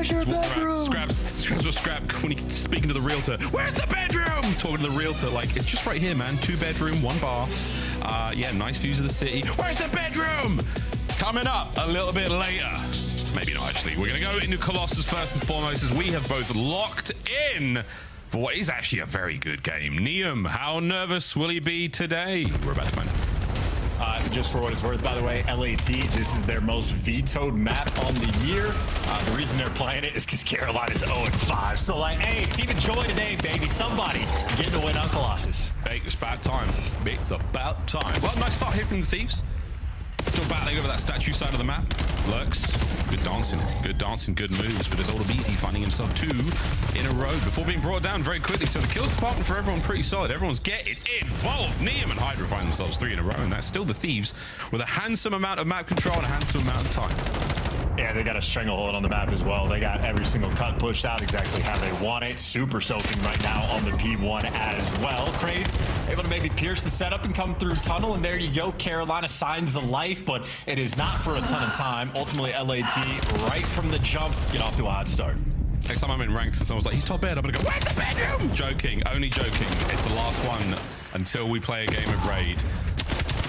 Where's your bedroom? Scrap when he's speaking to the realtor. Where's the bedroom? Talking to the realtor like, it's just right here, man. 2 bedroom, 1 bath. Yeah, nice views of the city. Where's the bedroom? Coming up a little bit later. Maybe not, actually. We're going to go into Colossus first and foremost, as we have both locked in for what is actually a very good game. Neum, how nervous will he be today? We're about to find out. Just for what it's worth, by the way, LAT, this is their most vetoed map on the year. The reason they're playing it is because Carolina's 0-5. So, like, hey, team enjoy today, baby. Somebody getting a win on Colossus. Hey, it's about time. It's about time. Well, nice start here from the Thieves. Still battling over that statue side of the map. Lurks. Good dancing, good moves. But there's Olabisi finding himself 2 in a row before being brought down very quickly. So the kills department for everyone pretty solid. Everyone's getting involved. Neum and Hydra find themselves 3 in a row. And that's still the Thieves with a handsome amount of map control and a handsome amount of time. Yeah, they got a stranglehold on the map as well. They got every single cut pushed out exactly how they want it. Super soaking right now on the P1 as well. Craze able to maybe pierce the setup and come through tunnel, and there you go. Carolina signs of life, but it is not for a ton of time. Ultimately, LAT right from the jump get off to a hot start. Next time I'm in ranks and someone's like, he's top bed, I'm gonna go, where's the bedroom? Joking, only joking. It's the last one until we play a game of Raid.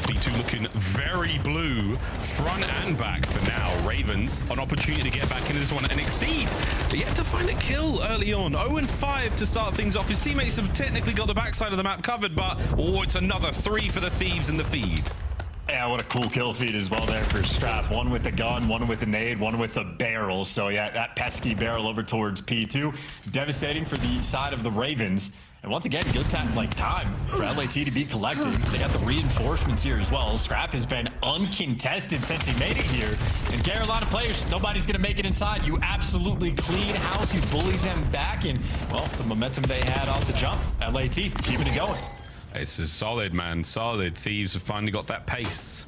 B2 looking very blue, front and back for now. Ravens, an opportunity to get back into this one and exceed. But yet to find a kill early on. 0-5 to start things off. His teammates have technically got the backside of the map covered, but oh, it's another 3 for the Thieves in the feed. Yeah, what a cool kill feed as well there for Strap. 1 with a gun, 1 with a nade, 1 with a barrel. So yeah, that pesky barrel over towards P2. Devastating for the side of the Ravens. And once again, good time for LAT to be collecting. They got the reinforcements here as well. Scrap has been uncontested since he made it here. And Carolina players, nobody's going to make it inside. You absolutely clean house. You bullied them back. And, well, the momentum they had off the jump. LAT keeping it going. It's a solid, man. Solid. Thieves have finally got that pace.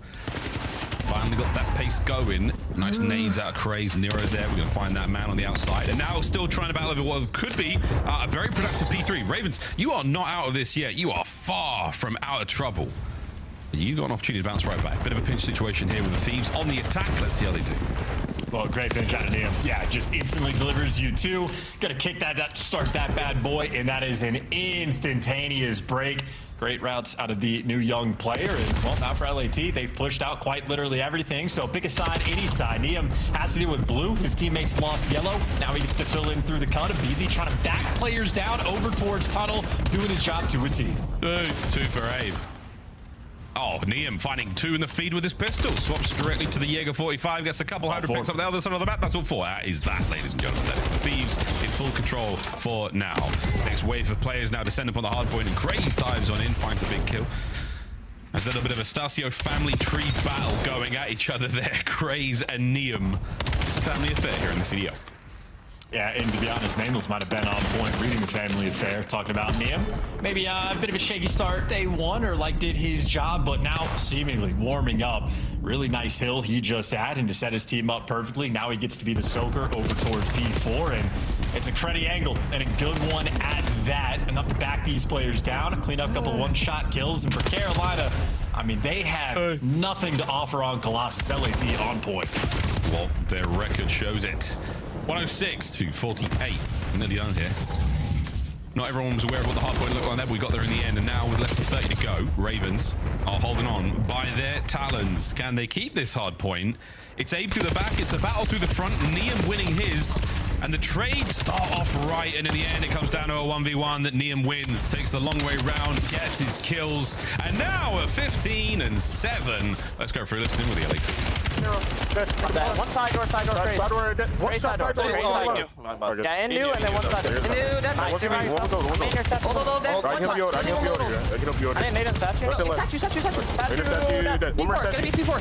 Finally got that pace going. Nice nades out of Craze. Nero's there. We're going to find that man on the outside. And now still trying to battle over what could be a very productive P3. Ravens, you are not out of this yet. You are far from out of trouble. You got an opportunity to bounce right back. Bit of a pinch situation here with the Thieves on the attack. Let's see how they do. Well, great pinch out of Neum. Yeah, just instantly delivers you 2. Got to kick that, start that bad boy. And that is an instantaneous break. Great routes out of the new young player. And, well, now for LAT, they've pushed out quite literally everything. So pick a side, any side. Neum has to deal with blue. His teammates lost yellow. Now he gets to fill in through the cut. Beezy trying to back players down over towards tunnel, doing his job to a T. 2 for Abe. Oh, Neum finding 2 in the feed with his pistol. Swaps directly to the Jaeger 45. Gets a couple hundred picks up the other side of the map. That's all 4. That is that, ladies and gentlemen. That is the Thieves in full control for now. Next wave of players now descend upon the hardpoint, and Craze dives on in, finds a big kill. There's a little bit of a Stasio family tree battle going at each other there. Craze and Neum. It's a family affair here in the CDO. Yeah, and to be honest, Nameless might have been on point reading the family affair, talking about Neum. Maybe a bit of a shaky start day 1, or like did his job, but now seemingly warming up. Really nice hill he just had, and to set his team up perfectly. Now he gets to be the soaker over towards P4, and it's a cruddy angle and a good one at that. Enough to back these players down, clean up a couple one-shot kills, and for Carolina, I mean, they have nothing to offer on Colossus. LAT on point. Well, their record shows it. 106 to 48. Nearly done here. Not everyone was aware of what the hardpoint looked like. We got there in the end, and now with less than 30 to go, Ravens are holding on by their talons. Can they keep this hardpoint? It's Abe through the back. It's a battle through the front. Neum winning his. And the trades start off right, and in the end, it comes down to a 1v1 that Neum wins. Takes the long way round, gets his kills, and now a 15 and 7. Let's go through listening with the elite. Good. One side door, side door, straight. Side door, Straight side door. Yeah, in new, and then one side door. In new, dead. Nice. Main your statue. Hold, dead. I can help you out, I can help you out here. I can help you out I here. didn't need a statue. No, Statue. Statue, dead. One more P4, gonna be statue. P4.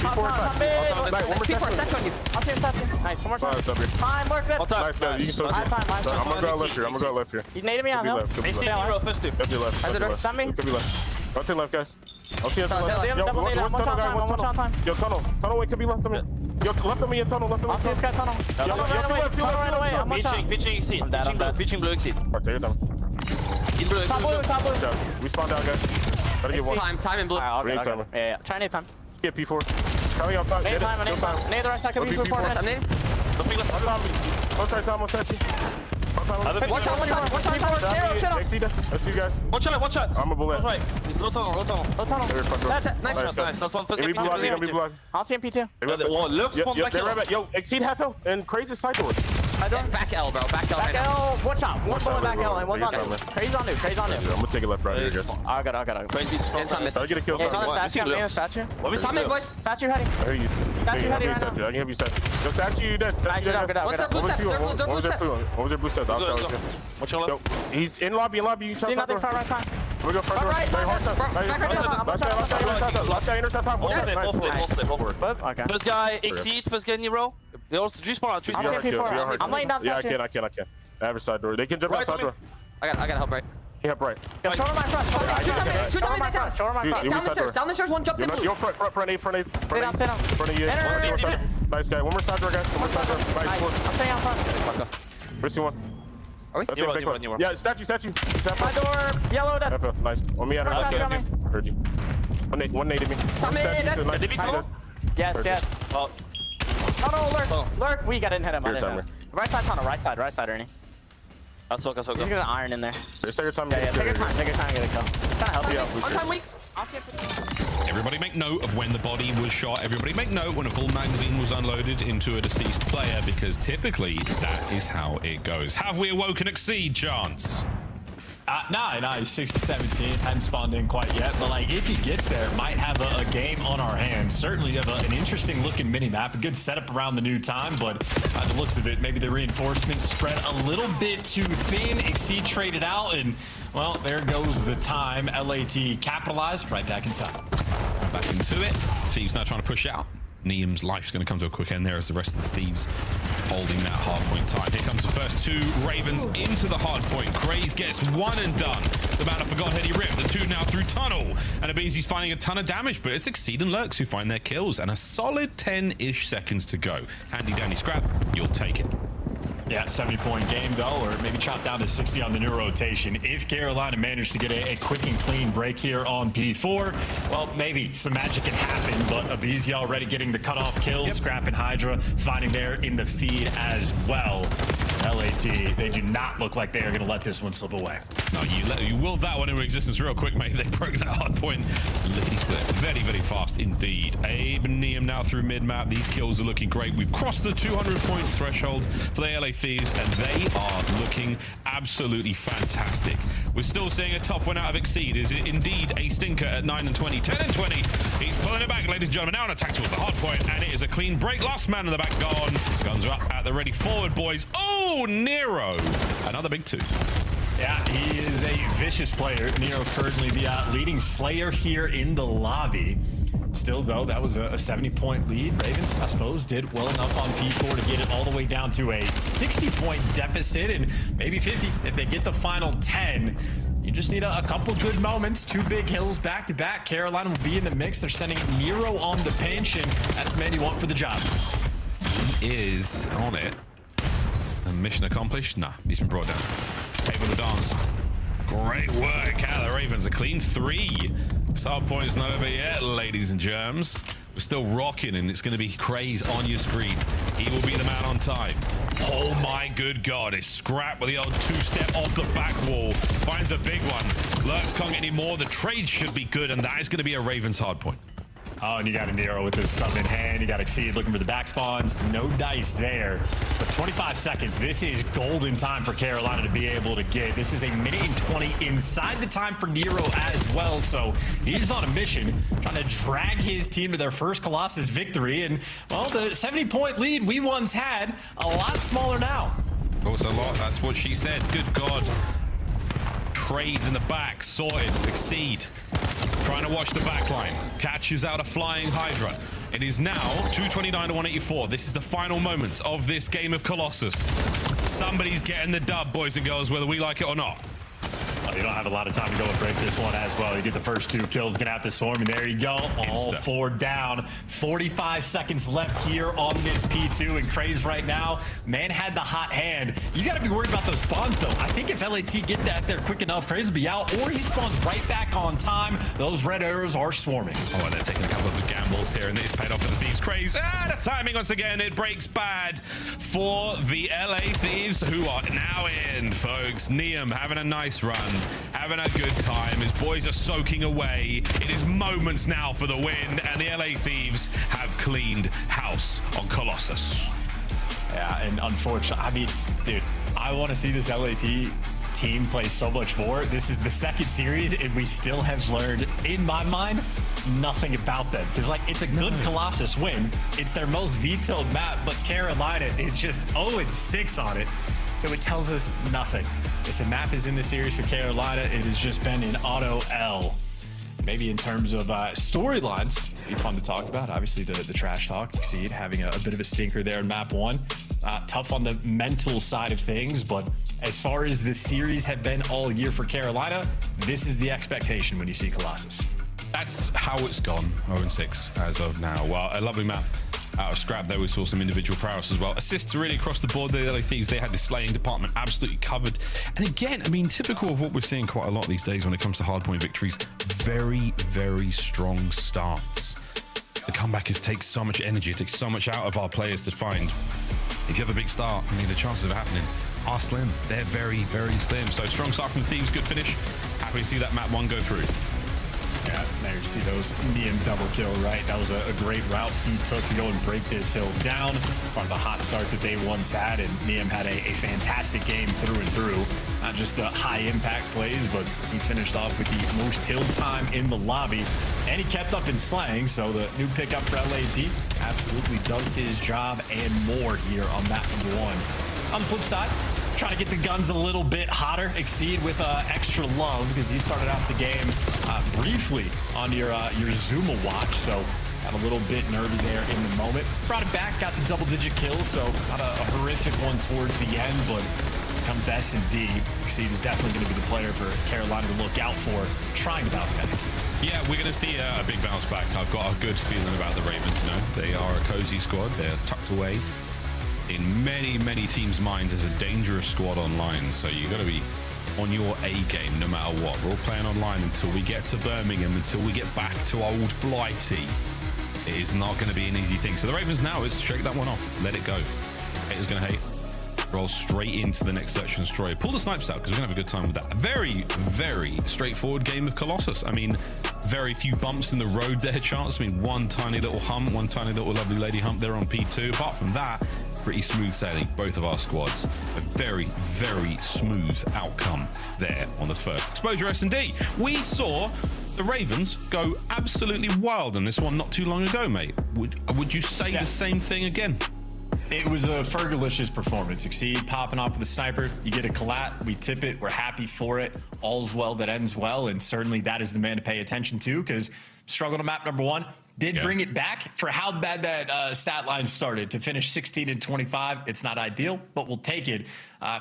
P4, statue on you. I'll see a statue. Nice, one more statue. Time, work good. Nice, you can start here. High time. I'm gonna go left here, I'm gonna go left here. You naded me on hill. Could be left. Could be left. Has it worked? Send me. Could be left. Don't take left, guys. I'll see you Double nade, one shot time. Yo, tunnel way could be left of me. Yo, left of me in tunnel, left of me. I'll see this guy tunnel. Tunnel right away. I'm one shot. Pitching exit. Pitching blue exit. Alright, take it down. In blue. Top blue. Good job. We spawn down, guys. Gotta get one. Time in blue. Yeah. Try nade time. Get P4. Coming up top. Nade time. Nade the right side could be P4. I'm in. One side, Tom. One side. Watch out. That's you guys. One shot. I'm a bullet. That's right. He's low tunnel. That's it. Nice. Nice. That's one. First Be game. blind. Be blind. I'll see him P2. Well, looks one back here. Yo, exceed half health and crazy side doors. Back L, bro. Back L. Watch out. One bullet back L and one's on it. Crazy's on it. I'm gonna take it left right here. I got it. Crazy's front. I get a kill. It's on the What? statue. I'm What? in statue. What we Come in, boys. Statue heading. I hear you. Statue heading right now. I can help you statue. Yo, statue, you dead. Nice, Statue, good out. What was their blue step? Watch your Yo, left. he's in lobby. You See nothing front right time. We go front door. Right, Hard time. Last guy, intercept top. Both? Okay. First guy, exceed. First guy, Nero. They also respawn. I'm saying P4. I'm laying down Yeah, I statue. can. Average side door. They can jump out side door. I gotta help, right? He help right. Yo, shoulder my front. Shoulder my front. Down the stairs. One jump in blue. Yo, front eight. Stay down. Front of you. Nice guy. One more side door, guys. One more side door. Nice. I'm staying out front. Missing one. Are we? Nero. Yeah, statue. My door. Yellow. That. FF, nice. On me, heard you. One nade me. Come in. Yes. Oh, No, lurk. We got in hit him. Your timer. Right side tunnel. Right side, Ernie. I saw. He's gonna iron in there. Take your time. Yeah. Take your time. Get a kill. Trying to help you. On time, weak. Everybody make note of when the body was shot. Everybody make note when a full magazine was unloaded into a deceased player, because typically that is how it goes. Have we awoken Exceed, Chance? Nah, he's 6-17, hadn't spawned in quite yet, but like if he gets there, might have a game on our hands. Certainly have an interesting looking mini map, a good setup around the new time, but by the looks of it, maybe the reinforcements spread a little bit too thin. Exceed traded out, and well, there goes the time. LAT capitalized, right back inside. Back into it. Thieves now trying to push out. Neum's life's going to come to a quick end there as the rest of the Thieves holding that hardpoint tight. Here comes the first two Ravens into the hardpoint. Craze gets one and done. The man I forgot had he ripped. The two now through tunnel. And Abezi's finding a ton of damage, but it's Exceed and Lurks who find their kills. And a solid 10-ish seconds to go. Handy dandy scrap. You'll take it. Yeah, 70-point game though, or maybe chop down to 60 on the new rotation. If Carolina managed to get a quick and clean break here on P4, well, maybe some magic can happen, but Abizi already getting the cutoff kills, Scrap and Hydra finding there in the feed as well. LAT, they do not look like they are going to let this one slip away. No, you willed that one into existence real quick, mate. They broke that hard point. Lickety split. Very, very fast indeed. Abe and Neum now through mid-map. These kills are looking great. We've crossed the 200-point threshold for the LA Thieves, and they are looking absolutely fantastic. We're still seeing a tough one out of Exceed. Is it indeed a stinker at 9 and 20? 10 and 20. He's pulling it back, ladies and gentlemen. Now an attack towards the hard point, and it is a clean break. Last man in the back gone. Guns are up at the ready forward, boys. Oh, Nero. Another big two. Yeah, he is a vicious player. Nero currently the leading slayer here in the lobby. Still, though, that was a 70-point lead. Ravens, I suppose, did well enough on P4 to get it all the way down to a 60-point deficit and maybe 50 if they get the final 10. You just need a couple good moments. Two big hills back-to-back. Carolina will be in the mix. They're sending Nero on the pinch, and that's the man you want for the job. He is on it. And mission accomplished? Nah, he's been brought down. Able to dance. Great work out of the Ravens. A clean 3. Sub point's not over yet, ladies and germs. We're still rocking, and it's going to be Craze on your screen. He will be the man on time. Oh my good God. It's Scrap with the old two-step off the back wall. Finds a big one. Lurks can't get any more. The trade should be good, and that is going to be a Ravens hard point. Oh, and you got a Nero with his sub in hand. You got Exceed looking for the back spawns. No dice there. But 25 seconds. This is golden time for Carolina to be able to get. This is a minute and 20 inside the time for Nero as well. So he's on a mission, trying to drag his team to their first Colossus victory. And, well, the 70-point lead we once had, a lot smaller now. Also a lot. That's what she said. Good God. Trades in the back. Sorted. Exceed. Trying to watch the back line. Catches out a flying Hydra. It is now 229 to 184. This is the final moments of this game of Colossus. Somebody's getting the dub, boys and girls, whether we like it or not. Well, you don't have a lot of time to go and break this one as well. You get the first 2 kills, gonna have to swarm, and there you go. All 4 down. 45 seconds left here on this P2, and Craze right now, man had the hot hand. You gotta be worried about those spawns though. I think if LAT get that there quick enough, Craze will be out, or he spawns right back on time. Those red arrows are swarming. Oh, and they're taking a couple of gambles here, and it's paid off for the Thieves. Craze. The timing once again, it breaks bad for the LA Thieves, who are now in, folks. Neum having a nice run, having a good time. His boys are soaking away. It is moments now for the win, and the LA Thieves have cleaned house on Colossus. Yeah, and unfortunately, I mean, dude, I want to see this LAT team play so much more. This is the 2nd series, and we still have learned, in my mind, nothing about them. Because, like, it's a good Colossus win. It's their most vetoed map, but Carolina is just 0-6 on it. So it tells us nothing. If the map is in the series for Carolina, it has just been an auto L. Maybe in terms of storylines, it'd be fun to talk about. Obviously, the trash talk, Exceed, having a bit of a stinker there in map 1. Tough on the mental side of things, but as far as the series had been all year for Carolina, this is the expectation when you see Colossus. That's how it's gone, 0-6 as of now. Well, a lovely map out of scrap there. We saw some individual prowess as well. Assists really across the board. The LA Thieves, they had the slaying department absolutely covered. And again, I mean, typical of what we're seeing quite a lot these days when it comes to hardpoint victories. Very, very strong starts. The comeback takes so much energy. It takes so much out of our players to find. If you have a big start, I mean, the chances of it happening are slim. They're very, very slim. So strong start from the Thieves, good finish. Happy to see that map 1 go through. Yeah, there you see those Neum double kill, right? That was a great route he took to go and break this hill down. Part of the hot start that they once had, and Neum had a fantastic game through and through. Not just the high impact plays, but he finished off with the most hill time in the lobby. And he kept up in slaying, so the new pickup for LAT absolutely does his job and more here on map number 1. On the flip side, trying to get the guns a little bit hotter. Exceed with extra love, because he started out the game briefly on your Zuma watch, so got a little bit nervy there in the moment. Brought it back, got the double-digit kills, so not a horrific one towards the end, but when it comes to S&D, Exceed is definitely going to be the player for Carolina to look out for, trying to bounce back. Yeah, we're going to see a big bounce back. I've got a good feeling about the Ravens now. They are a cozy squad. They're tucked away in many, many teams' minds as a dangerous squad online. So you got to be on your A game no matter what. We're all playing online until we get to Birmingham, until we get back to old Blighty. It is not going to be an easy thing. So the Ravens now is shake that one off. Let it go. Haters going to hate. Roll straight into the next search and destroy. Pull the snipes out, because we're going to have a good time with that. Very, very straightforward game of Colossus. I mean, very few bumps in the road there, Chance. I mean, one tiny little hump, one tiny little lovely lady hump there on P2. Apart from that, pretty smooth sailing, both of our squads. A very, very smooth outcome there on the first exposure S&D. We saw the Ravens go absolutely wild in this one not too long ago, mate. Would you say the same thing again? It was a Fergalicious performance. Exceed, popping off with the sniper. You get a collat, we tip it, we're happy for it. All's well that ends well, and certainly that is the man to pay attention to, because struggled on map number 1. Did bring it back for how bad that stat line started. To finish 16 and 25, it's not ideal, but we'll take it.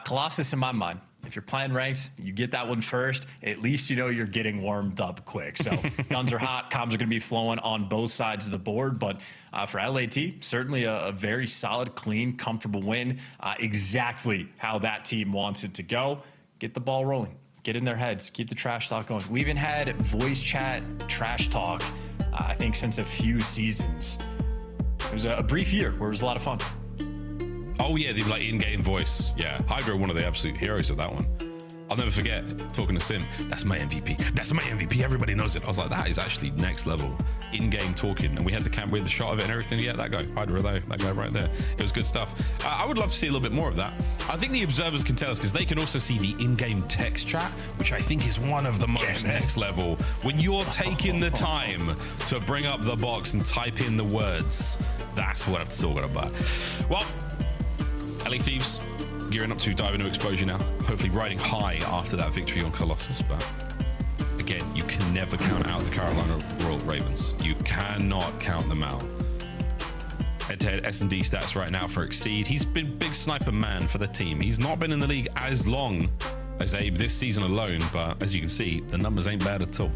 Colossus, in my mind, if you're playing ranked, you get that one first, at least you know you're getting warmed up quick. So guns are hot, comms are going to be flowing on both sides of the board. But for LAT, certainly a very solid, clean, comfortable win. Exactly how that team wants it to go. Get the ball rolling. Get in their heads. Keep the trash talk going. We even had voice chat trash talk, I think, since a few seasons. It was a brief year where it was a lot of fun. Oh yeah, the like in-game voice. Yeah, Hydro, one of the absolute heroes of that one. I'll never forget talking to Sim. That's my MVP. That's my MVP. Everybody knows it. I was like, that is actually next level in-game talking. And we had the camera, we had the shot of it and everything. Yeah, that guy, Hydro, that guy right there. It was good stuff. I would love to see a little bit more of that. I think the observers can tell us, because they can also see the in-game text chat, which I think is one of the most next level. When you're taking the time to bring up the box and type in the words, that's what I'm talking about. Well, LA Thieves gearing up to dive into exposure now, hopefully riding high after that victory on Colossus. But again, you can never count out the Carolina Royal Ravens. You cannot count them out. Head-to-head S&D stats right now for Exceed. He's been big sniper man for the team. He's not been in the league as long as Abe this season alone, but as you can see, the numbers ain't bad at all.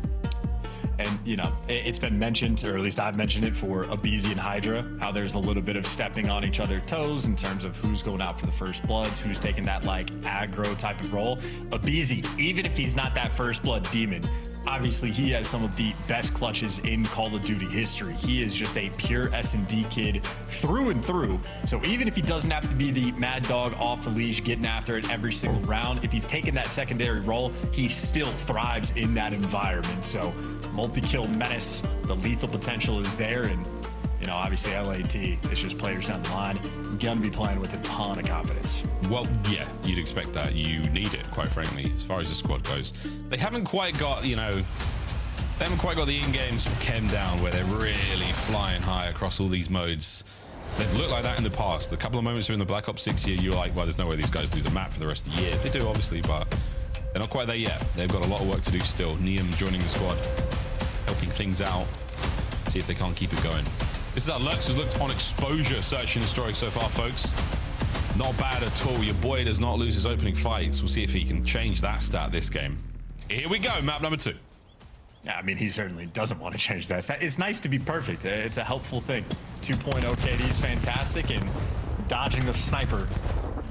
And, you know, it's been mentioned, or at least I've mentioned it for Abizi and Hydra, how there's a little bit of stepping on each other's toes in terms of who's going out for the first bloods, who's taking that, like, aggro type of role. Abizi, even if he's not that first blood demon, obviously he has some of the best clutches in Call of Duty history. He is just a pure S&D kid through and through. So even if he doesn't have to be the mad dog off the leash, getting after it every single round, if he's taking that secondary role, he still thrives in that environment. So multi-kill menace, the lethal potential is there, and you know, obviously LAT is just players down the line gonna be playing with a ton of confidence. Well, yeah, you'd expect that. You need it, quite frankly, as far as the squad goes. They haven't quite got, you know, they haven't quite got the in-games from Chem down where they're really flying high across all these modes. They've looked like that in the past. The couple of moments during the Black Ops 6 year, you're like, well, there's no way these guys do the map for the rest of the year. They do, obviously, but they're not quite there yet. They've got a lot of work to do still. Neum joining the squad, helping things out, see if they can't keep it going. This is how Lurks has looked on exposure, searching historic so far, folks. Not bad at all. Your boy does not lose his opening fights. We'll see if he can change that stat this game. Here we go, map number 2. Yeah, I mean, he certainly doesn't want to change that. It's nice to be perfect. It's a helpful thing. 2.0 KD is fantastic, and dodging the sniper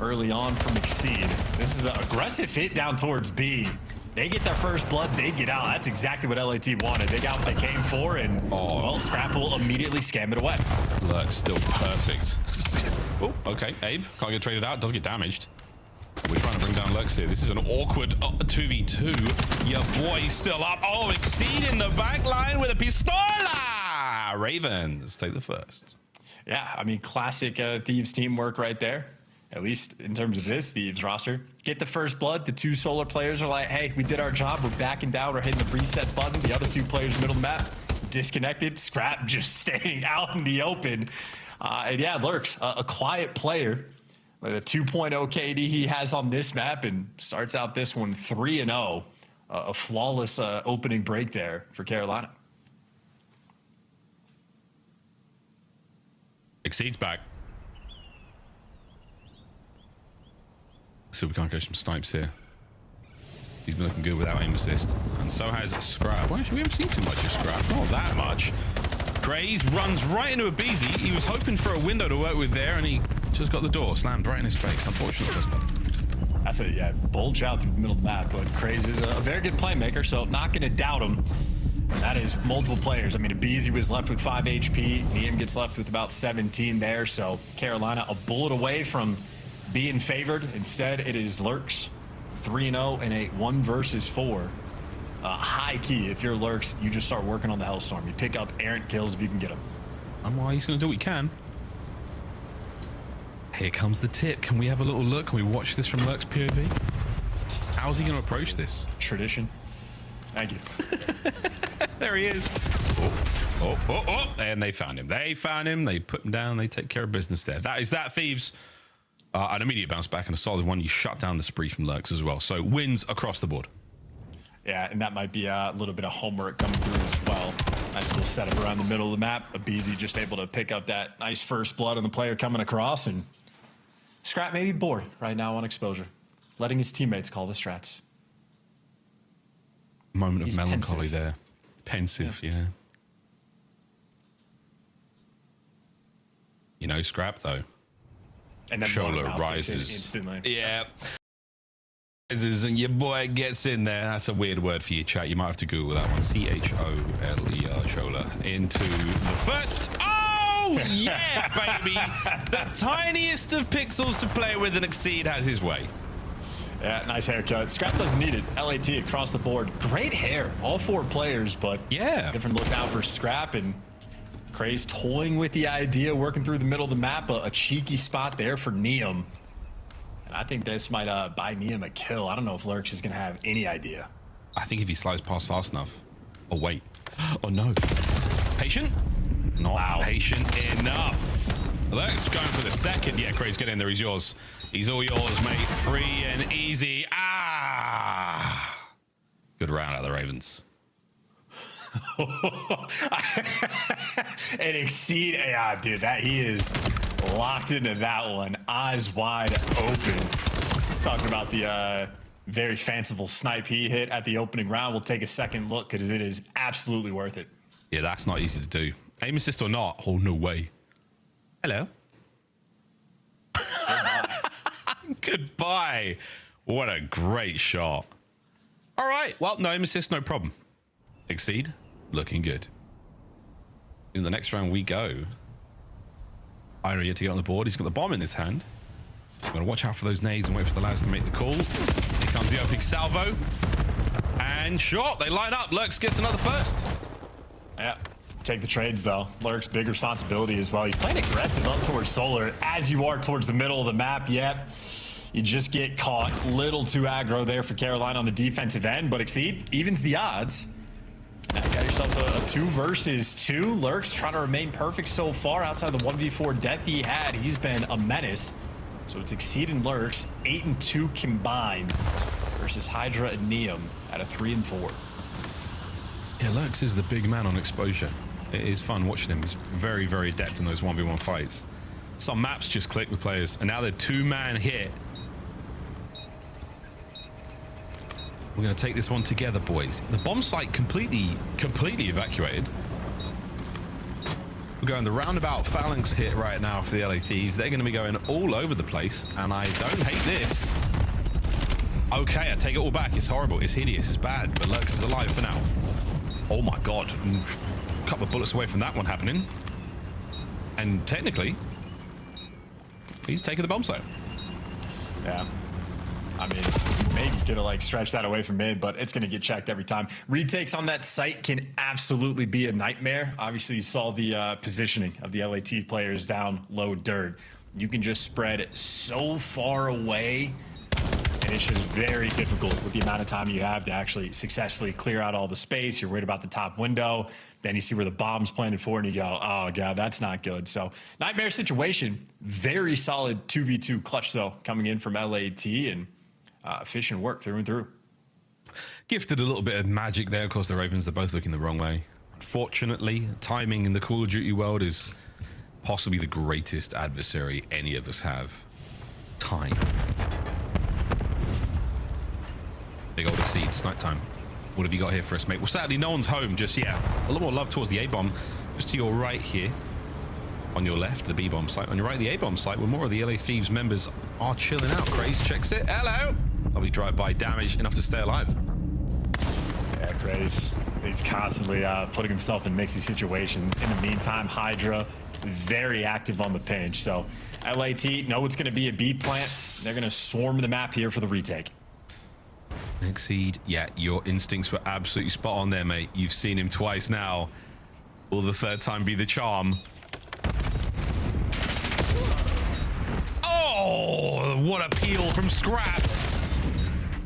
early on from Exceed. This is an aggressive hit down towards B. They get their first blood, they get out. That's exactly what LAT wanted. They got what they came for, and well, Scrap will immediately scam it away. Lurk's still perfect. Oh, okay, Abe can't get traded out, does get damaged. We're trying to bring down Lurks here. This is an awkward 2v2. Your boy's still up. Oh, Exceed in the back line with a pistola. Ravens take the first. Yeah, I mean, classic Thieves teamwork right there. At least in terms of this Thieves roster. Get the first blood. The 2 solar players are like, hey, we did our job. We're backing down. We're hitting the reset button. The other 2 players middle of the map, disconnected. Scrap just staying out in the open. And yeah, Lurks, a quiet player. With a 2.0 KD he has on this map, and starts out this one 3-0. A flawless opening break there for Carolina. Exceed's back. So we can't go some snipes here. He's been looking good without aim assist. And so has Scrap. Well, actually, we haven't seen too much of Scrap. Not that much. Craze runs right into Abizi. He was hoping for a window to work with there, and he just got the door slammed right in his face. Unfortunately for us. That's it, yeah. Bulge out through the middle of the map, but Craze is a very good playmaker, so not going to doubt him. And that is multiple players. I mean, Abizi was left with 5 HP. Neum gets left with about 17 there, so Carolina a bullet away from being favored. Instead, it is Lurks 3-0 in a 1 versus 4. High key, if you're Lurks, you just start working on the Hellstorm. You pick up errant kills if you can get them. And well, he's going to do what he can. Here comes the tip. Can we have a little look? Can we watch this from Lurks POV? How's he going to approach this? Tradition. Thank you. There he is. Oh. And they found him. They found him. They put him down. They take care of business there. That is that, Thieves. An immediate bounce back and a solid one. You shut down the spree from Lurks as well. So wins across the board. Yeah, and that might be a little bit of homework coming through as well. Nice little setup around the middle of the map. Abizi just able to pick up that nice first blood on the player coming across, and Scrap may be bored right now on exposure, letting his teammates call the strats. Moment of melancholy pensive. there. Pensive, yeah. You know, Scrap though. And then Shola rises instantly. Yeah. Rises and your boy gets in there. That's a weird word for you, chat. You might have to Google that one. Choler. Shola into the first. Oh yeah, baby. The tiniest of pixels to play with, and Exceed has his way. Yeah, nice haircut. Scrap doesn't need it. LAT across the board. Great hair. All 4 players, but yeah, different look now for Scrap, and Craze toying with the idea, working through the middle of the map. A cheeky spot there for Neum. And I think this might buy Neum a kill. I don't know if Lurks is going to have any idea. I think if he slides past fast enough. Oh, wait. Oh, no. Patient? Not patient enough. Lurks going for the second. Yeah, Craze, get in there. He's yours. He's all yours, mate. Free and easy. Ah! Good round out of the Ravens. And Exceed, yeah, dude, that he is locked into that one, eyes wide open. Talking about the very fanciful snipe he hit at the opening round. We'll take a second look because it is absolutely worth it. Yeah, that's not easy to do. Aim assist or not? Oh, no way. Hello. Goodbye. What a great shot. All right. Well, no aim assist, no problem. Exceed. Looking good. In the next round we go. Ira yet to get on the board. He's got the bomb in his hand. I'm going to watch out for those nades and wait for the lads to make the call. Here comes the opening salvo. And shot. They line up. Lurks gets another first. Yeah. Take the trades, though. Lurk's big responsibility as well. He's playing aggressive up towards Solar as you are towards the middle of the map. Yep. You just get caught. Little too aggro there for Carolina on the defensive end, but Exceed evens the odds. Now you got yourself a 2 versus 2. Lurk's trying to remain perfect so far outside of the 1v4 death he had. He's been a menace. So it's Exceed and Lurks, 8 and 2 combined versus Hydra and Neum at a 3 and 4. Yeah, Lurks is the big man on exposure. It is fun watching him. He's very, very adept in those 1v1 fights. Some maps just click with players, and now they're 2-man hit. We're going to take this one together, boys. The bomb site completely evacuated. We're going the roundabout phalanx hit right now for the LA Thieves. They're going to be going all over the place, and I don't hate this. Okay, I take it all back. It's horrible. It's hideous. It's bad, but Lurks is alive for now. Oh my God. A couple of bullets away from that one happening. And technically, he's taking the bomb site. Yeah. I mean, maybe you could have like stretched that away from mid, but it's going to get checked every time. Retakes on that site can absolutely be a nightmare. Obviously, you saw the positioning of the LAT players down low dirt. You can just spread it so far away, and it's just very difficult with the amount of time you have to actually successfully clear out all the space. You're worried about the top window. Then you see where the bomb's planted for, and you go, oh, God, that's not good. So, nightmare situation. Very solid 2v2 clutch, though, coming in from LAT, and efficient work through and through. Gifted a little bit of magic there. Of course, the Ravens, they're both looking the wrong way. Unfortunately, timing in the Call of Duty world is possibly the greatest adversary any of us have. Time. Big old Exceed, snipe time. What have you got here for us, mate? Well, sadly, no one's home just yet. A lot more love towards the A-bomb. Just to your right here. On your left, the B-bomb site. On your right, the A-bomb site, where more of the LA Thieves members are chilling out. Craze checks it. Hello! Lovely drive-by damage, enough to stay alive. Yeah, Craze. He's constantly putting himself in mixy situations. In the meantime, Hydra, very active on the pinch. So, LAT know it's going to be a B plant. They're going to swarm the map here for the retake. Exceed. Yeah, your instincts were absolutely spot on there, mate. You've seen him twice now. Will the third time be the charm? Oh, what a peel from Scrap.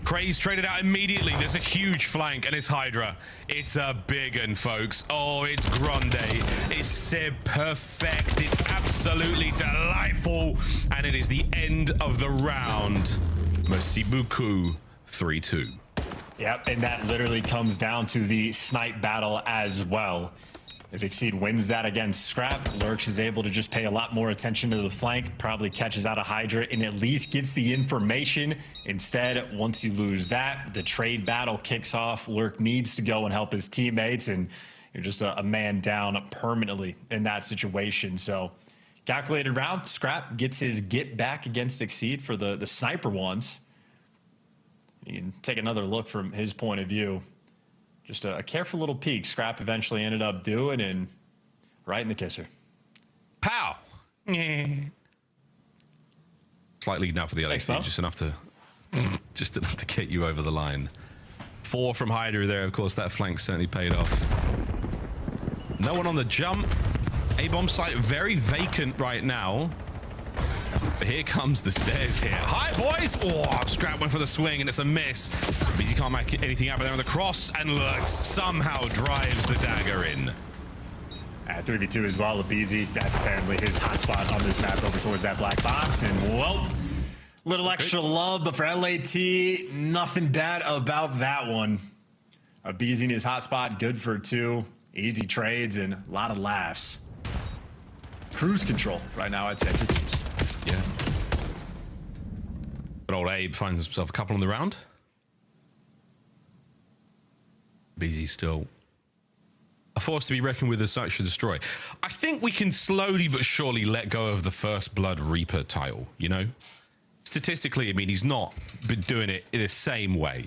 Craze traded out immediately. There's a huge flank, and it's Hydra. It's a big one, folks. Oh, it's grande. It's c'est perfect. It's absolutely delightful. And it is the end of the round. Merci beaucoup. 3-2. Yep, and that literally comes down to the snipe battle as well. If Exceed wins that against Scrap, Lurks is able to just pay a lot more attention to the flank, probably catches out a Hydra, and at least gets the information. Instead, once you lose that, the trade battle kicks off. Lurk needs to go and help his teammates, and you're just a man down permanently in that situation. So, calculated round, Scrap gets his get back against Exceed for the sniper ones. You can take another look from his point of view. Just a careful little peek Scrap eventually ended up doing, and right in the kisser. Pow! Slight lead now for the LA Thieves, just enough to get you over the line. 4 from Hydra there, of course, that flank certainly paid off. No one on the jump. A-bomb site very vacant right now. But here comes the stairs here. Hi, boys! Oh, Scrap went for the swing, and it's a miss. BZ can't make anything happen there on the cross, and Lurks somehow drives the dagger in. At 3v2 as well, BZ, that's apparently his hotspot on this map over towards that black box. And, well, little extra love, but for LAT, nothing bad about that one. BZ in his hotspot, good for 2. Easy trades and a lot of laughs. Cruise control right now, I'd say, for Thieves. Yeah. But old Abe finds himself a couple on the round. BZ still a force to be reckoned with as such to destroy. I think we can slowly but surely let go of the First Blood Reaper title, you know? Statistically, I mean, he's not been doing it in the same way.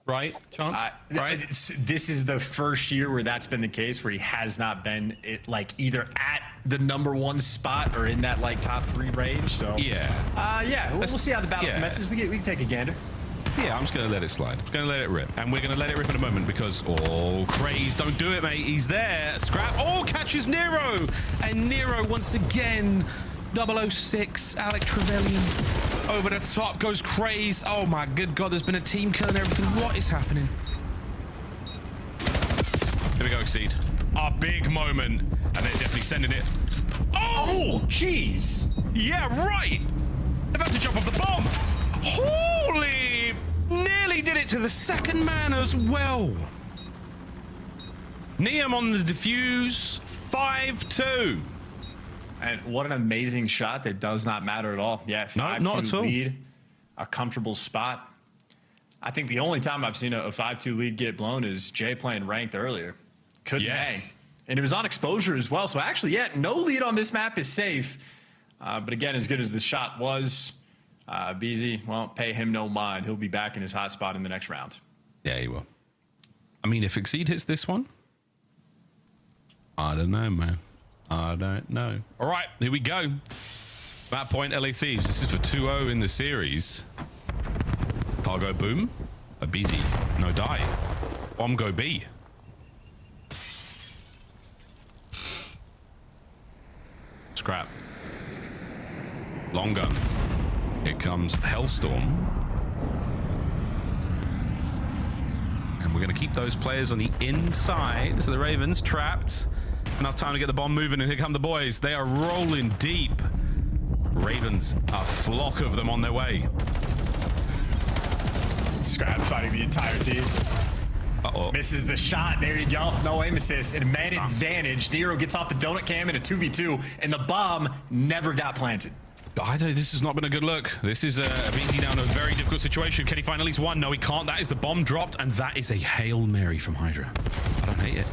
Right, Chance? Right. This is the first year where that's been the case, where he has not been like either at the #1 spot or in that like top 3 range. So yeah, we'll see how the battle commences. We can take a gander. Yeah, I'm just gonna let it slide. I'm just gonna let it rip, and we're gonna let it rip in a moment because Craze, don't do it, mate. He's there. Scrap. Catches Nero, and Nero once again. 006, Alec Trevelyan over the top goes Craze. Oh my good god, there's been a team kill and everything. What is happening? Here we go, Exceed. A big moment, and they're definitely sending it. Oh, jeez. Yeah, right. They're about to jump off the bomb. Holy, nearly did it to the second man as well. Neum on the defuse, 5-2. And what an amazing shot that does not matter at all. Yeah, 5-2 lead, a comfortable spot. I think the only time I've seen a 5-2 lead get blown is Jay playing ranked earlier. Couldn't hang. And it was on exposure as well. So actually, no lead on this map is safe. But again, as good as the shot was, BZ, well, pay him no mind. He'll be back in his hot spot in the next round. Yeah, he will. I mean, if Exceed hits this one, I don't know, man. I don't know. All right, here we go. That point, LA Thieves. This is for 2-0 in the series. Cargo boom. A BZ. No die. Bomb go B. Scrap. Long gun. Here comes Hellstorm. And we're going to keep those players on the inside. So the Ravens trapped. Enough time to get the bomb moving, and here come the boys. They are rolling deep. Ravens, a flock of them on their way. Scrap fighting the entire team. Misses the shot. There you go. No aim assist. And man advantage. Nero gets off the donut cam in a 2v2, and the bomb never got planted. This has not been a good look. This is a BZ down a very difficult situation. Can he find at least one? No, he can't. That is the bomb dropped, and that is a Hail Mary from Hydra. I don't hate it.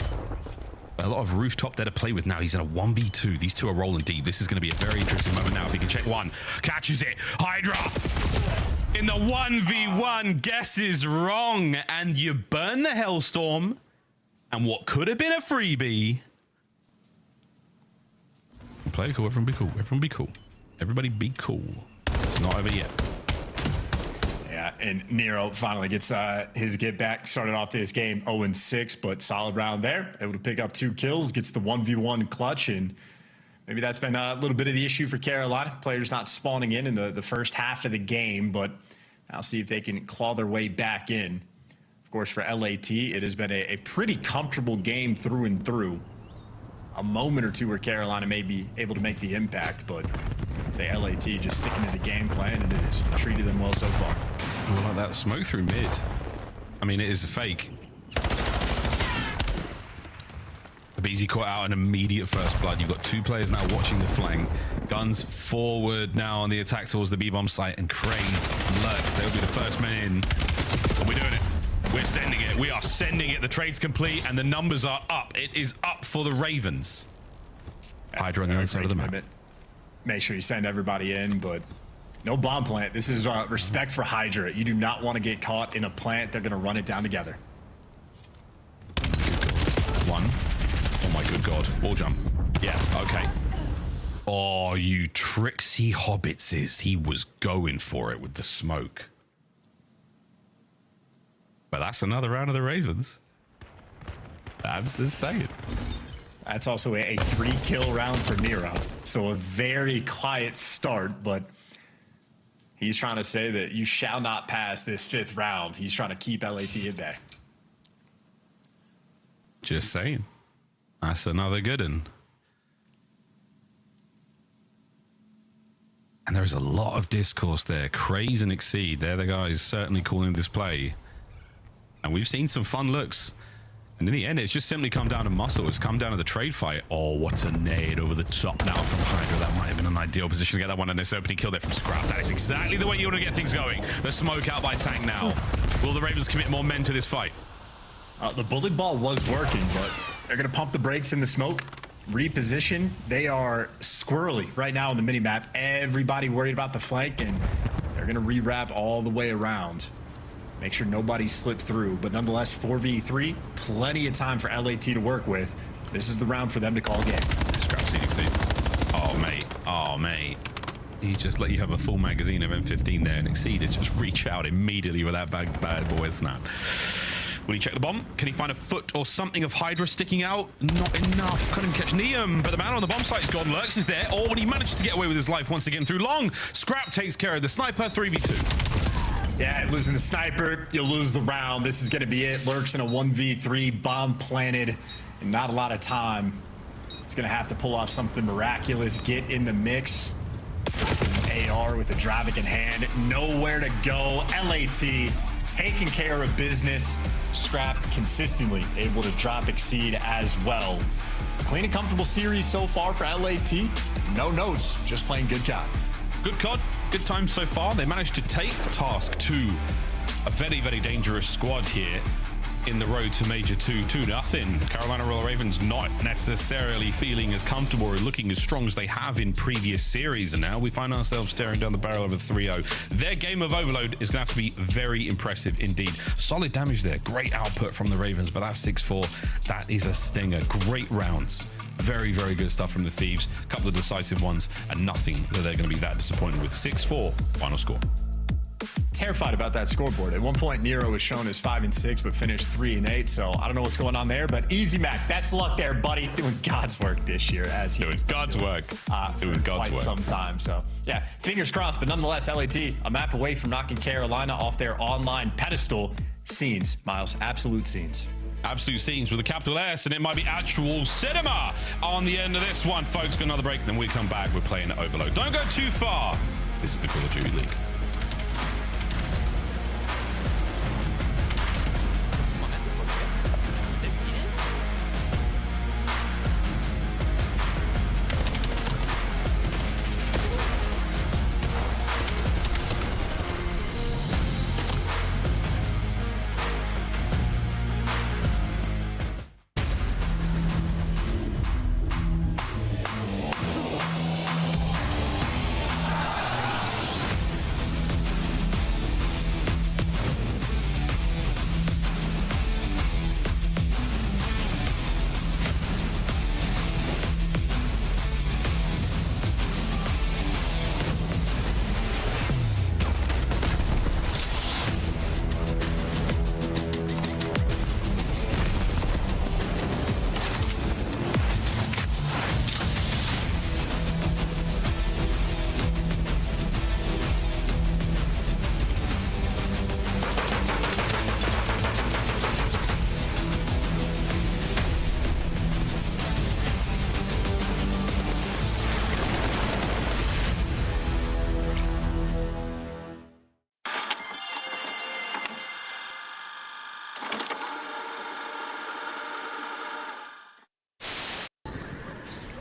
A lot of rooftop there to play with now. He's in a 1v2. These two are rolling deep. This is going to be a very interesting moment now if he can check one. Catches it. Hydra in the 1v1 guesses wrong. And you burn the Hellstorm. And what could have been a freebie. Play it cool. Everyone be cool. Everyone be cool. Everybody be cool. It's not over yet. Yeah, and Nero finally gets his get back. Started off this game 0-6, but solid round there. Able to pick up 2 kills, gets the 1v1 clutch, and maybe that's been a little bit of the issue for Carolina. Players not spawning in the first half of the game, but I'll see if they can claw their way back in. Of course, for LAT, it has been a pretty comfortable game through and through. A moment or two where Carolina may be able to make the impact, but say LAT just sticking to the game plan, and it has treated them well so far. Well, like that smoke through mid. I mean, it is a fake. The BZ caught out an immediate first blood. You've got 2 players now watching the flank. Guns forward now on the attack towards the B-bomb site, and Craze lurks. They'll be the first man in. But we're doing it. We're sending it. We are sending it. The trade's complete, and the numbers are up. It is up for the Ravens. Hydra on the other side of the map. Make sure you send everybody in, but no bomb plant. This is respect for Hydra. You do not want to get caught in a plant. They're going to run it down together. One. Oh my good god. Wall jump. Yeah, okay. Oh, you tricksy hobbitses. He was going for it with the smoke. But that's another round of the Ravens. I'm just saying. That's also a 3-kill round for Nero. So a very quiet start, but he's trying to say that you shall not pass this 5th round. He's trying to keep LAT in bay. Just saying. That's another good one. And there's a lot of discourse there. Craze and Exceed. They're the guys certainly calling this play. And we've seen some fun looks. And in the end, it's just simply come down to muscle. It's come down to the trade fight. Oh, what a nade over the top now from Hydra. That might have been an ideal position to get that one. And this opening kill there from Scrap. That is exactly the way you want to get things going. The smoke out by Tank now. Will the Ravens commit more men to this fight? The bullet ball was working, but they're going to pump the brakes in the smoke. Reposition. They are squirrely right now on the mini-map. Everybody worried about the flank, and they're going to re-wrap all the way around. Make sure nobody slipped through, but nonetheless, 4v3, plenty of time for LAT to work with. This is the round for them to call game. Scrap CDC. Oh, mate. Oh, mate. He just let you have a full magazine of M15 there, and Exceeded just reach out immediately with that bad boy snap. Will he check the bomb? Can he find a foot or something of Hydra sticking out? Not enough. Couldn't catch Neum, but the man on the bomb site is gone. Lurks is there. Oh, but he managed to get away with his life once again through long. Scrap takes care of the sniper. 3v2. Yeah, losing the sniper, you'll lose the round. This is going to be it. Lurks in a 1v3, bomb planted, and not a lot of time. He's going to have to pull off something miraculous, get in the mix. This is an AR with the Dravik in hand. Nowhere to go. LAT taking care of business. Scrap consistently able to drop Exceed as well. Clean and comfortable series so far for LAT. No notes, just playing good COD. Good COD, good time so far. They managed to take task to a very, very dangerous squad here in the road to Major 2-0. Carolina Royal Ravens not necessarily feeling as comfortable or looking as strong as they have in previous series, and now we find ourselves staring down the barrel of a 3-0. Their game of overload is going to have to be very impressive indeed. Solid damage there, great output from the Ravens, but that 6-4, that is a stinger. Great rounds. Very, very good stuff from the Thieves. A couple of decisive ones, and nothing that they're going to be that disappointed with. 6-4, final score. Terrified about that scoreboard. At one point, Nero was shown as 5-6, but finished 3-8. So I don't know what's going on there, but easy, Mac. Best luck there, buddy. Doing God's work this year, as he doing God's work. Doing God's work. Some time. So yeah, fingers crossed. But nonetheless, LAT a map away from knocking Carolina off their online pedestal. Scenes, Miles, absolute scenes. Absolute scenes with a capital S, and it might be actual cinema on the end of this one, folks. Got another break, then we come back. We're playing Overload. Don't go too far. This is the Call of Duty League.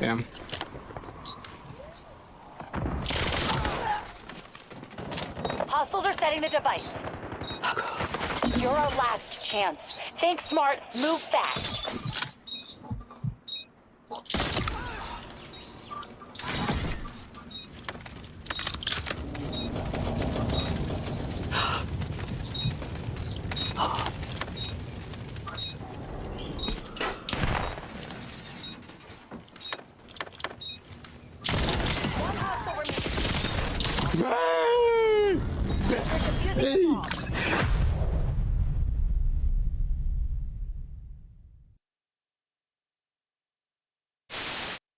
Damn. Hostiles are setting the device. You're our last chance. Think smart, move fast.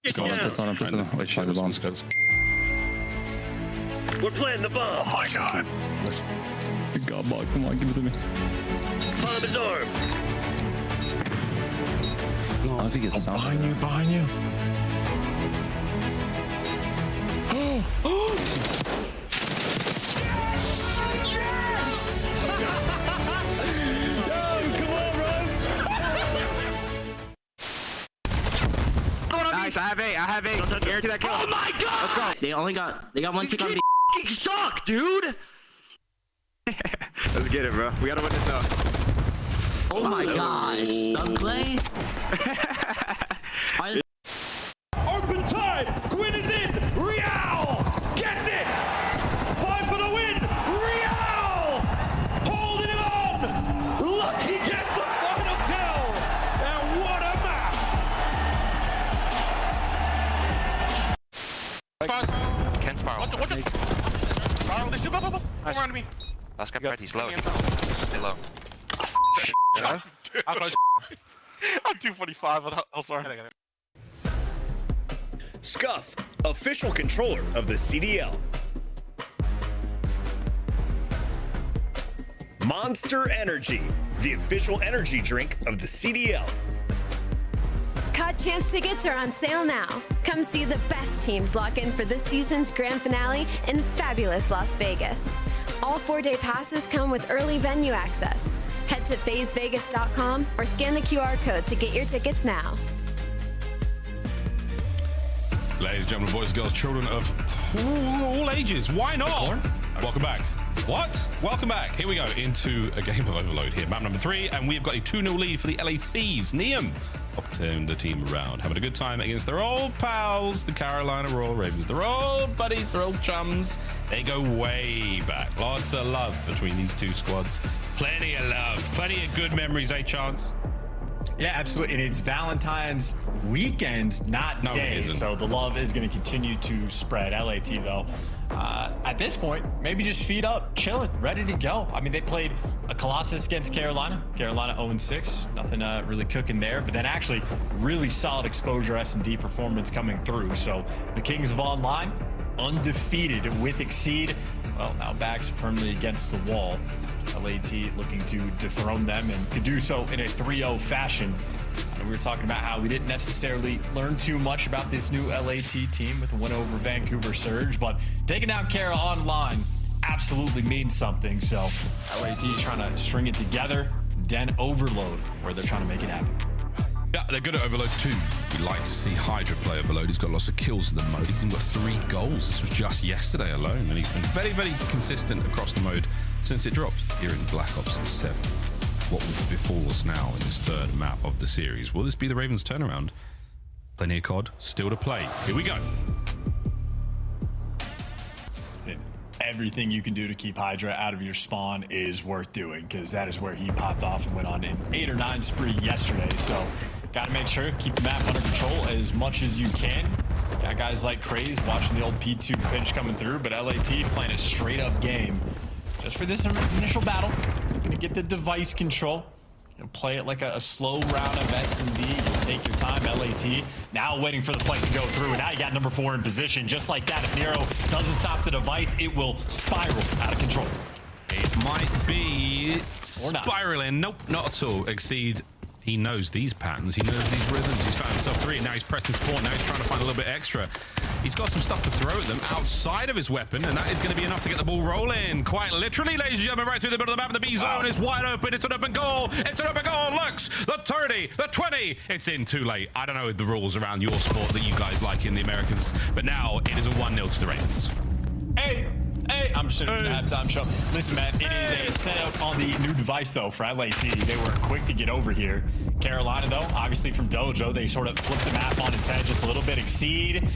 Piss on him. Wait, find the bomb. We're playing the bomb. Oh my god. God, ball, come on, give it to me. Bomb is armed. No, I don't think it's behind you, behind you. Nice, I have eight. Guarantee that kill. Oh my god! Let's go. They got one tick on B. You suck, dude! Let's get it, bro. We gotta win this out. Oh my gosh, subplay? Open time. Quinn is in. Real gets it. 5 for the win. Real holding it on. Lucky gets the final kill. And what a map. Ken Sparrow. Watch it. Sparrow, this is blah. Come around to me. Last guy red, he's low. Stay low. I'll close. I'm 245. I'm sorry. Scuff, official controller of the CDL. Monster Energy, the official energy drink of the CDL. COD Champs tickets are on sale now. Come see the best teams lock in for this season's grand finale in fabulous Las Vegas. All 4-day passes come with early venue access. Head to phasevegas.com or scan the QR code to get your tickets now. Ladies and gentlemen, boys, girls, children of all ages, why not? Welcome back. What? Welcome back. Here we go into a game of Overload here. Map number 3, and we've got a 2-0 lead for the LA Thieves. Neum turned the team around, having a good time against their old pals, the Carolina Royal Ravens. Their old buddies, their old chums. They go way back. Lots of love between these two squads. Plenty of love. Plenty of good memories, eh, Chance? Yeah, absolutely. And it's Valentine's weekend, not day. So the love is going to continue to spread. LAT, though, at this point, maybe just feet up, chilling, ready to go. I mean, they played a Colossus against Carolina. Carolina 0-6. Nothing really cooking there. But then actually really solid exposure S&D performance coming through. So the Kings of Online, undefeated with Exceed. Well, now backs firmly against the wall. LAT looking to dethrone them and could do so in a 3-0 fashion. We were talking about how we didn't necessarily learn too much about this new LAT team with the win over Vancouver Surge, but taking out Kara online absolutely means something. So LAT trying to string it together, then Overload, where they're trying to make it happen. Yeah, they're good at Overload too. We like to see Hydra play Overload. He's got lots of kills in the mode. He's even got 3 goals. This was just yesterday alone, and he's been very, very consistent across the mode since it dropped here in Black Ops 7. What will befall us now in this 3rd map of the series? Will this be the Ravens' turnaround? Plenty of COD still to play. Here we go. Everything you can do to keep Hydra out of your spawn is worth doing, because that is where he popped off and went on an 8 or 9 spree yesterday. So got to make sure keep the map under control as much as you can. Got guys like Craze watching the old P2 pinch coming through, but LAT playing a straight up game just for this initial battle. Gonna get the device control. You'll play it like a slow round of S&D. You'll take your time, LAT. Now waiting for the fight to go through. And now you got number 4 in position. Just like that, if Nero doesn't stop the device, it will spiral out of control. It might be spiraling. Nope, not at all. Exceed. He knows these patterns. He knows these rhythms. He's found himself 3, and now he's pressing spawn. Now he's trying to find a little bit extra. He's got some stuff to throw at them outside of his weapon, and that is going to be enough to get the ball rolling. Quite literally, ladies and gentlemen, right through the middle of the map. The B zone is wide open. It's an open goal. It's an open goal. Looks the 30, the 20. It's in too late. I don't know the rules around your sport that you guys like in the Americans, but now it is a 1-0 to the Ravens. Hey, I'm just shooting the halftime show. Listen, man, it is a setup on the new device, though, for LAT. They were quick to get over here. Carolina, though, obviously from Dojo, they sort of flipped the map on its head just a little bit. Exceed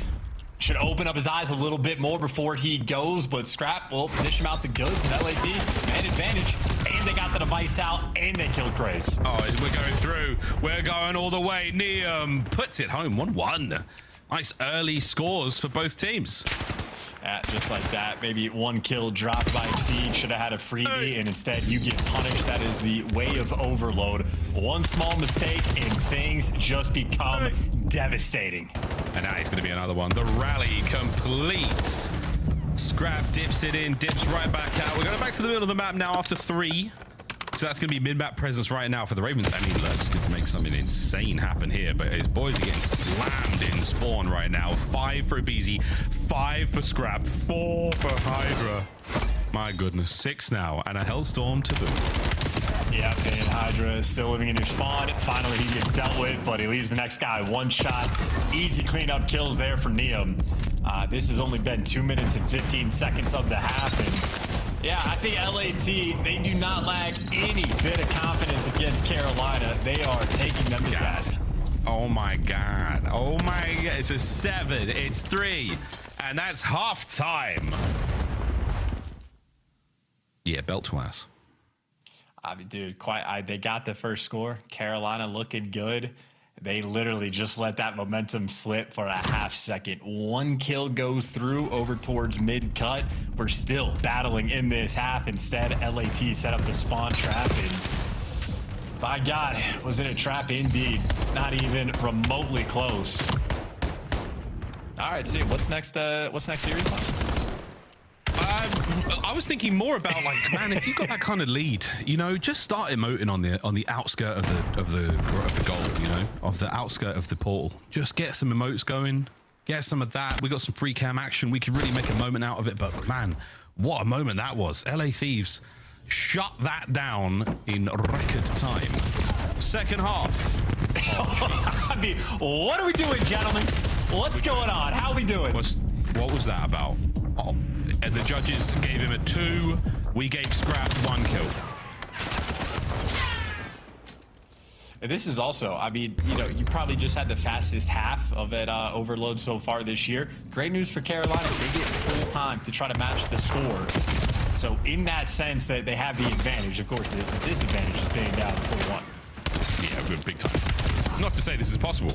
should open up his eyes a little bit more before he goes, but Scrap will dish him out the goods, and LAT, man advantage. And they got the device out, and they killed Craze. Oh, we're going through. We're going all the way. Neum puts it home, 1-1. Nice early scores for both teams. Just like that, maybe 1 kill dropped by Exceed. Should have had a freebie, and instead you get punished. That is the way of Overload. 1 small mistake, and things just become devastating. And now it's going to be another one. The rally complete. Scrap dips it in, dips right back out. We're going back to the middle of the map now after 3. So that's going to be mid-map presence right now for the Ravens. I mean, Lurk's going to make something insane happen here, but his boys are getting slammed in spawn right now. 5 for Abizi, 5 for Scrap, 4 for Hydra. My goodness, 6 now, and a Hellstorm to boot. Yeah, and Hydra is still living in your spawn. Finally, he gets dealt with, but he leaves the next guy 1 shot. Easy cleanup kills there for Neum. This has only been 2 minutes and 15 seconds of the half, and Yeah, I think LAT, they do not lack any bit of confidence against Carolina. They are taking them to task. Oh my God. Oh my God. It's a 7. It's 3. And that's half time. Yeah, belt to ass. I mean, dude, they got the first score. Carolina looking good. They literally just let that momentum slip for a half second. 1 kill goes through over towards mid-cut. We're still battling in this half. Instead, LAT set up the spawn trap, and by God, was it a trap indeed? Not even remotely close. All right, see, what's next series? I was thinking more about, like, man, if you got that kind of lead, you know, just start emoting on the outskirt of the goal, you know, of the outskirt of the portal. Just get some emotes going, get some of that. We got some free cam action. We could really make a moment out of it. But man, what a moment that was! LA Thieves shut that down in record time. Second half. Oh, I mean, what are we doing, gentlemen? What's going on? How are we doing? What was that about? Oh, and the judges gave him a 2. We gave Scrap 1 kill. And this is also, I mean, you know, you probably just had the fastest half of it overload so far this year. Great news for Carolina. They get full time to try to match the score. So in that sense that they have the advantage, of course, the disadvantage is being down 4-1. Yeah, good, big time. Not to say this is possible,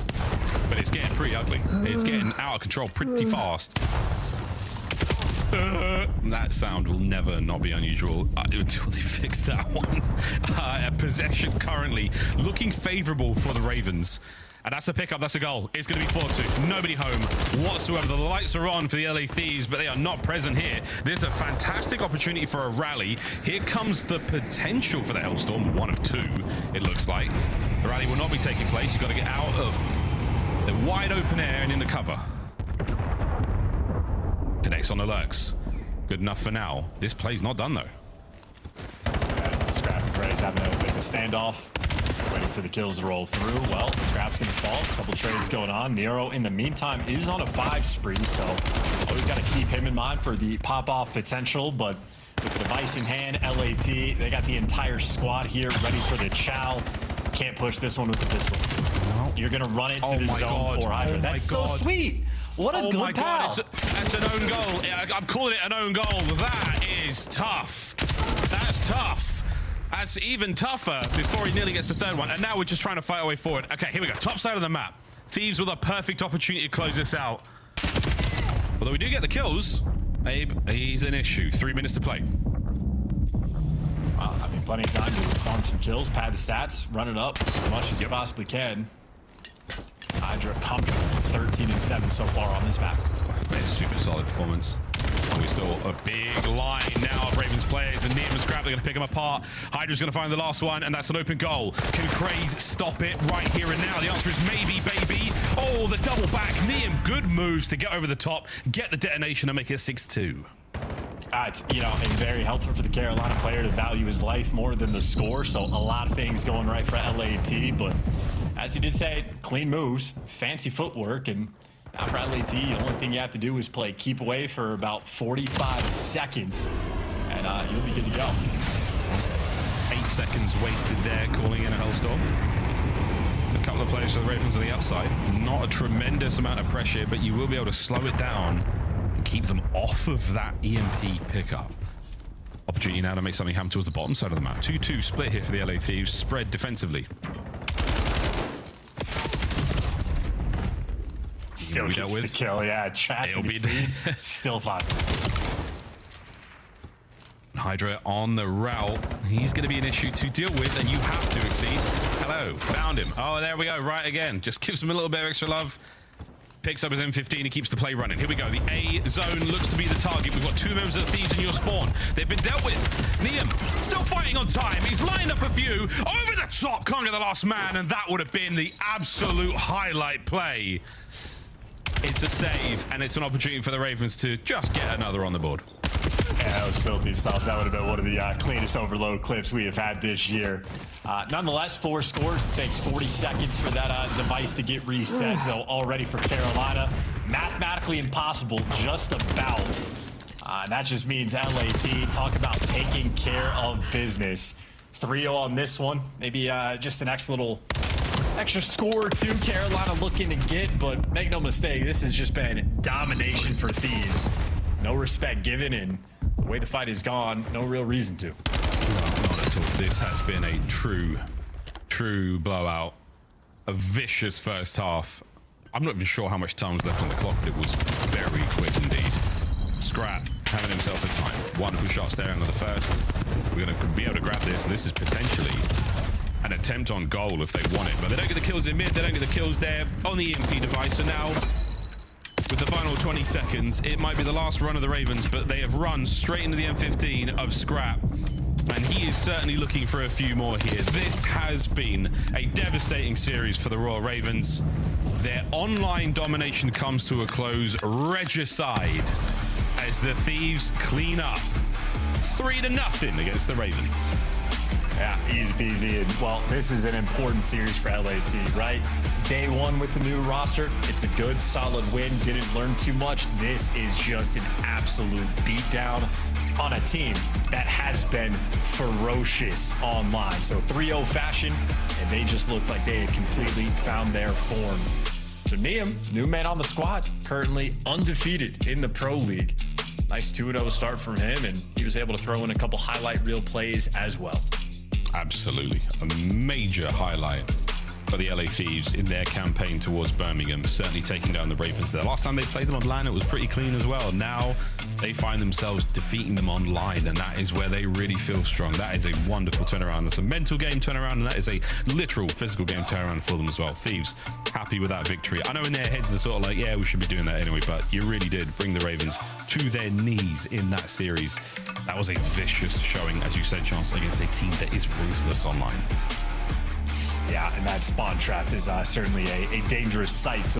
but it's getting pretty ugly. It's getting out of control pretty fast. That sound will never not be unusual until they fix that one. Possession currently looking favorable for the Ravens. And that's a pickup, that's a goal. It's going to be 4-2. Nobody home whatsoever. The lights are on for the LA Thieves, but they are not present here. There's a fantastic opportunity for a rally. Here comes the potential for the Hellstorm, 1 of 2, it looks like. The rally will not be taking place. You've got to get out of the wide open air and in the cover. Connects on the lurks. Good enough for now. This play's not done, though. Scrap and Gray's having a bit of a standoff. Waiting for the kills to roll through. Well, Scrap's going to fall. A couple trades going on. Nero, in the meantime, is on a 5 spree, so we've got to keep him in mind for the pop-off potential. But with the device in hand, LAT, they got the entire squad here ready for the chow. Can't push this one with the pistol. No. You're going to run it to the zone 4 Hydra. That's so sweet. What a good pal. That's an own goal. I'm calling it an own goal. That is tough. That's tough. That's even tougher before he nearly gets the 3rd one. And now we're just trying to fight our way forward. Okay, here we go. Top side of the map. Thieves with a perfect opportunity to close this out. Although we do get the kills, Abe, he's an issue. 3 minutes to play. Well, I mean, plenty of time to farm some kills, pad the stats, run it up as much as you possibly can. Hydra comfortable, 13-7 so far on this map. It's super solid performance. And we still a big line now of Ravens players, and Neem and Scrap, they're going to pick them apart. Hydra's going to find the last one, and that's an open goal. Can Craze stop it right here and now? The answer is maybe, baby. Oh, the double back. Neem, good moves to get over the top, get the detonation, and make it 6-2. It's, you know, and very helpful for the Carolina player to value his life more than the score. So a lot of things going right for LAT, but as you did say, clean moves, fancy footwork, and now for LAT, the only thing you have to do is play keep away for about 45 seconds, and you'll be good to go. 8 seconds wasted there, calling in a Hellstorm. A couple of players for the Ravens on the outside. Not a tremendous amount of pressure, but you will be able to slow it down and keep them off of that EMP pickup. Opportunity now to make something happen towards the bottom side of the map. 2-2 split here for the LA Thieves, spread defensively. Still gets the kill, yeah. Trapped in between. Still fought. Hydra on the route. He's going to be an issue to deal with, and you have to exceed. Hello, found him. Oh, there we go, right again. Just gives him a little bit of extra love. Picks up his M15 and keeps the play running. Here we go. The A zone looks to be the target. We've got 2 members of the Thieves in your spawn. They've been dealt with. Neem still fighting on time. He's lined up a few. Over the top, can't get the last man, and that would have been the absolute highlight play. It's a save, and it's an opportunity for the Ravens to just get another on the board. Yeah, that was filthy stuff. That would have been one of the cleanest overload clips we have had this year. Nonetheless, 4 scores. It takes 40 seconds for that device to get reset. So already for Carolina, mathematically impossible, just about. That just means LAT, talk about taking care of business. 3-0 on this one. Maybe just an extra score or two Carolina looking to get, but make no mistake, this has just been domination for Thieves. No respect given, and the way the fight has gone, no real reason to. No, not at all. This has been a true blowout. A vicious first half. I'm not even sure how much time was left on the clock, but it was very quick indeed. Scrap having himself a time. Wonderful shots there under the first. We're going to be able to grab this, and this is potentially an attempt on goal if they want it, but they don't get the kills in mid, they don't get the kills there on the EMP device. So now with the final 20 seconds, it might be the last run of the Ravens, but they have run straight into the M15 of Scrap, and he is certainly looking for a few more here. This has been a devastating series for the Royal Ravens. Their online domination comes to a close, regicide, as the Thieves clean up 3-0 against the Ravens. Yeah, easy peasy. And, well, this is an important series for LAT, right? Day one with the new roster. It's a good, solid win. Didn't learn too much. This is just an absolute beatdown on a team that has been ferocious online. So 3-0 fashion, and they just looked like they had completely found their form. So Niam, new man on the squad, currently undefeated in the Pro League. Nice 2-0 start from him, and he was able to throw in a couple highlight reel plays as well. Absolutely. A major highlight for the LA Thieves in their campaign towards Birmingham, certainly taking down the Ravens there. Last time they played them online, it was pretty clean as well. Now they find themselves defeating them online, and that is where they really feel strong. That is a wonderful turnaround. That's a mental game turnaround, and that is a literal physical game turnaround for them as well. Thieves happy with that victory. I know in their heads they're sort of like, yeah, we should be doing that anyway, but you really did bring the Ravens to their knees in that series. That was a vicious showing, as you said, Chance, against a team that is ruthless online. Yeah, and that spawn trap is certainly a dangerous sight.